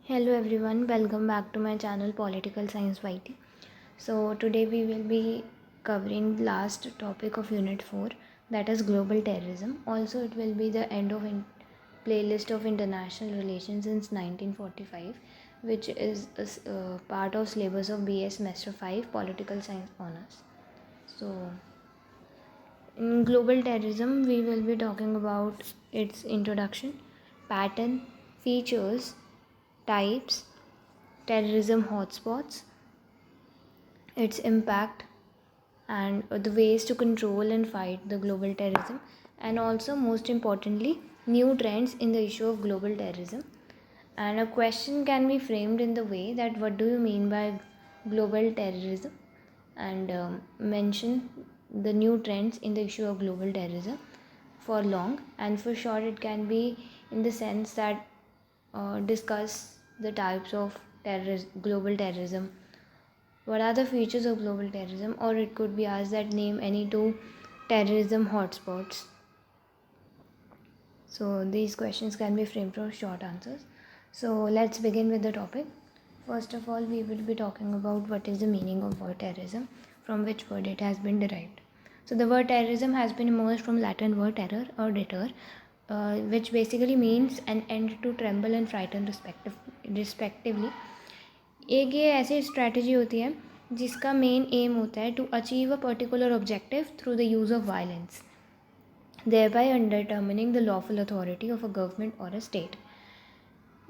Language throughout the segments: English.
Hello everyone, welcome back to my channel Political Science YT. So today we will be covering the last topic of Unit 4, that is global terrorism. Also it will be the end of playlist of international relations since 1945, which is a part of syllabus of BA Semester 5 Political Science Honours. So in global terrorism we will be talking about its introduction, pattern, features, types, terrorism hotspots, its impact, and the ways to control and fight the global terrorism, and also, most importantly, new trends in the issue of global terrorism. And a question can be framed in the way that what do you mean by global terrorism, and mention the new trends in the issue of global terrorism for long, and for short, it can be in the sense that discuss the types of global terrorism, what are the features of global terrorism, or it could be asked that name any two terrorism hotspots. So these questions can be framed for short answers. So let's begin with the topic. First of all, we will be talking about what is the meaning of word terrorism, from which word it has been derived. So the word terrorism has been emerged from Latin word terror or deter, which basically means an end to tremble and frighten respectively. एक ये ऐसी strategy होती है जिसका main aim होता है to achieve a particular objective through the use of violence, thereby undetermining the lawful authority of a government or a state.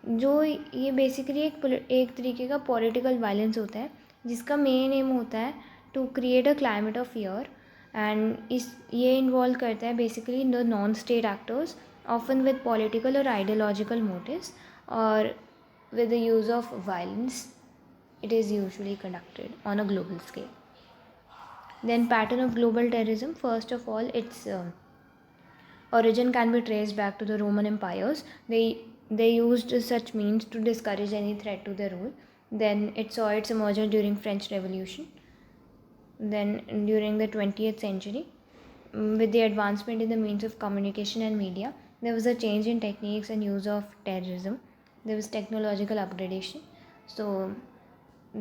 जो ये बेसिकली एक तरीके का पॉलिटिकल वायलेंस होता है जिसका मेन एम होता है to create a climate of fear, and ये इन्वॉल्व करता है basically the non state actors often with political और आइडियोलॉजिकल मोटिव्स, और with the use of violence it is usually conducted on a global scale. Then pattern of global terrorism, first of all, its origin can be traced back to the Roman empires. They used such means to discourage any threat to their rule. Then it saw its emergence during French Revolution. Then during the 20th century, with the advancement in the means of communication and media, there was a change in techniques and use of terrorism. There was technological upgradation, so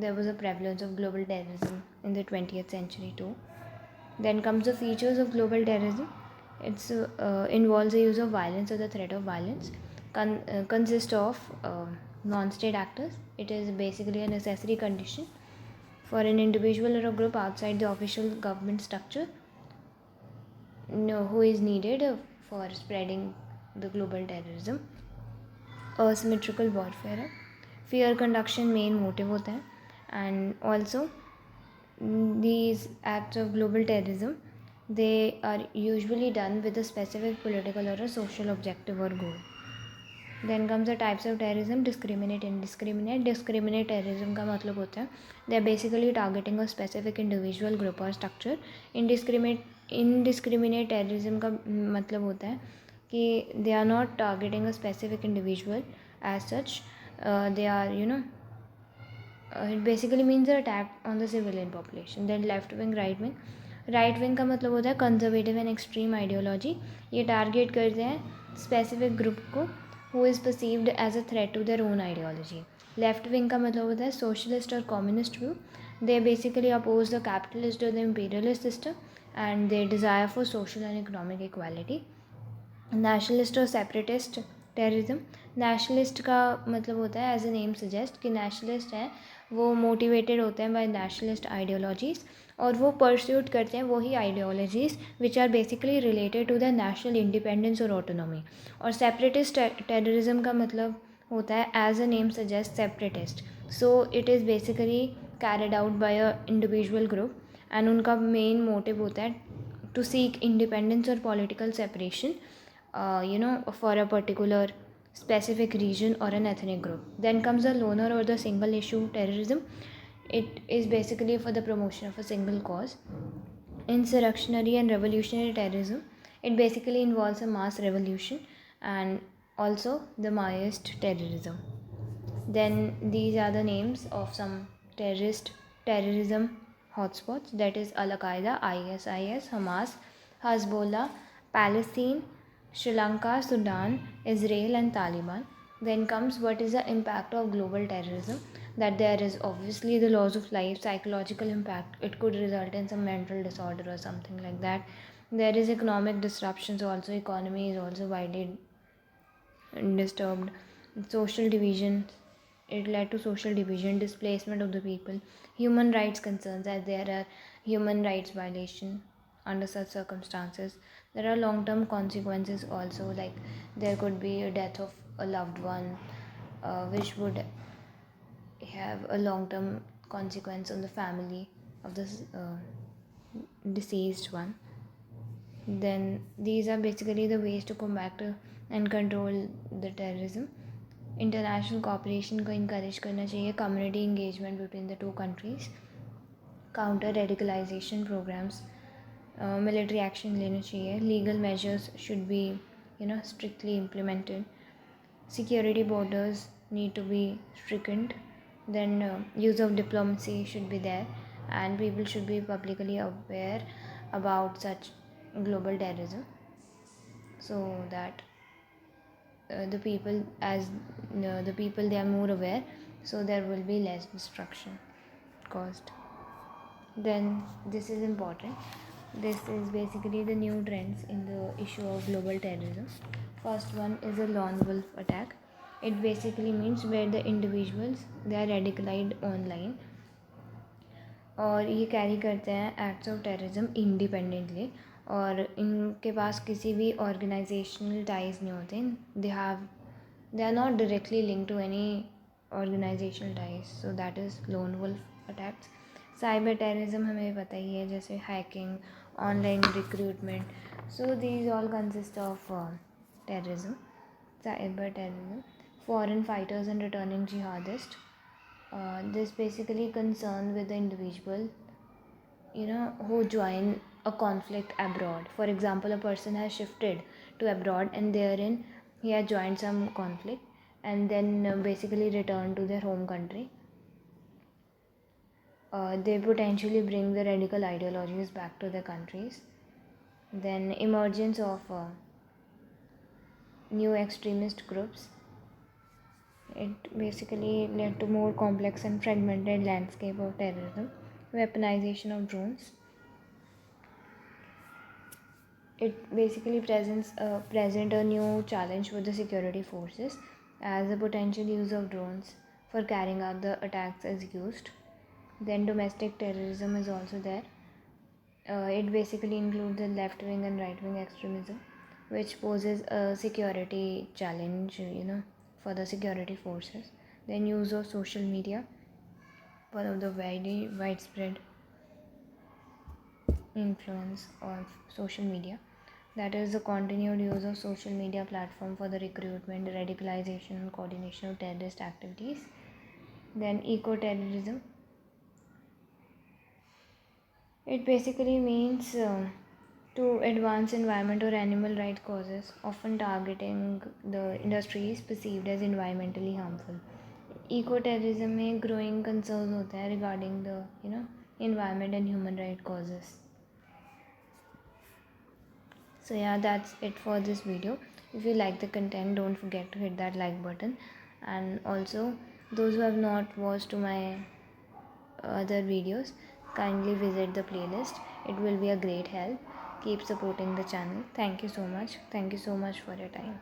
there was a prevalence of global terrorism in the 20th century too. Then comes the features of global terrorism. It involves the use of violence or the threat of violence, consists of non-state actors. It is basically a necessary condition for an individual or a group outside the official government structure who is needed for spreading the global terrorism. Asymmetrical warfare है, fear conduction main motive होता है, and also these acts of global terrorism, they are usually done with a specific political or a social objective or goal. Then comes the types of terrorism, discriminate, indiscriminate. Discriminate terrorism का मतलब होता है they are basically targeting a specific individual, group or structure. Indiscriminate terrorism का मतलब होता है कि they are not targeting a specific individual as such. They are it basically means an attack on the civilian population. Then left wing, right wing का मतलब होता है conservative and extreme ideology. ये टारगेट करते हैं स्पेसिफिक ग्रुप को who is perceived as a threat to their own ideology. Left wing का मतलब होता है socialist और communist view. They basically oppose the capitalist or the imperialist system, and they desire for social and economic equality. Nationalist और separatist terrorism. Nationalist का मतलब होता है, as a name suggest, कि nationalist हैं वो motivated होते हैं by nationalist ideologies, और वो परस्यूट करते हैं वही ideologies which are basically related to the national independence और ऑटोनॉमी. और सेपरेटिस्ट टेररिज्म का मतलब होता है, as a name suggest, separatist. So it is basically carried out by a individual group, and उनका मेन मोटिव होता है टू सीक इंडिपेंडेंस और political separation for a particular specific region or an ethnic group. Then comes the loner or the single issue terrorism. It is basically for the promotion of a single cause. Insurrectionary and revolutionary terrorism. It basically involves a mass revolution, and also the Maoist terrorism. Then these are the names of some terrorism hotspots, that is Al-Qaeda, ISIS, Hamas, Hezbollah, Palestine, Sri Lanka, Sudan, Israel and Taliban. Then comes what is the impact of global terrorism. That there is obviously the loss of life, psychological impact. It could result in some mental disorder or something like that. There is economic disruptions also. Economy is also widely disturbed. Social division. It led to social division, displacement of the people, human rights concerns, as there are human rights violation under such circumstances. There are long-term consequences also, like there could be a death of a loved one, which would have a long-term consequence on the family of this deceased one. Then these are basically the ways to combat and control the terrorism. International cooperation को increase करना चाहिए, community engagement between the two countries, counter radicalisation programs, military action लेना चाहिए, legal measures should be strictly implemented, security borders need to be strictened, then use of diplomacy should be there, and people should be publicly aware about such global terrorism, so that the people they are more aware, so there will be less destruction caused. Then this is important. This is basically the new trends in the issue of global terrorism. First one is a lone wolf attack. It basically means where the individuals they are radicalized online और ये carry करते हैं acts of terrorism independently, और इनके पास किसी भी organisational ties नहीं होते. They are not directly link to any organisational ties, so that is lone wolf attacks. Cyber terrorism हमें पता ही है, जैसे hacking, online recruitment, so these all consist of terrorism. Cyber terrorism, foreign fighters and returning jihadists. This basically concerned with the individual, who join a conflict abroad. For example, a person has shifted to abroad and therein he has joined some conflict and then basically returned to their home country. They potentially bring the radical ideologies back to their countries. Then emergence of new extremist groups. It basically led to more complex and fragmented landscape of terrorism. Weaponization of drones. It basically present a new challenge for the security forces, as the potential use of drones for carrying out the attacks is used. Then domestic terrorism is also there. It basically includes the left-wing and right-wing extremism, which poses a security challenge, for the security forces. Then use of social media, one of the widespread influence of social media. That is the continued use of social media platform for the recruitment, radicalization, and coordination of terrorist activities. Then eco-terrorism. It basically means to advance environment or animal rights causes, often targeting the industries perceived as environmentally harmful. Eco-terrorism में growing concerns होते हैं regarding the environment and human rights causes. So yeah, that's it for this video. If you like the content, don't forget to hit that like button, and also those who have not watched my other videos, kindly visit the playlist. It will be a great help. Keep supporting the channel. Thank you so much. Thank you so much for your time.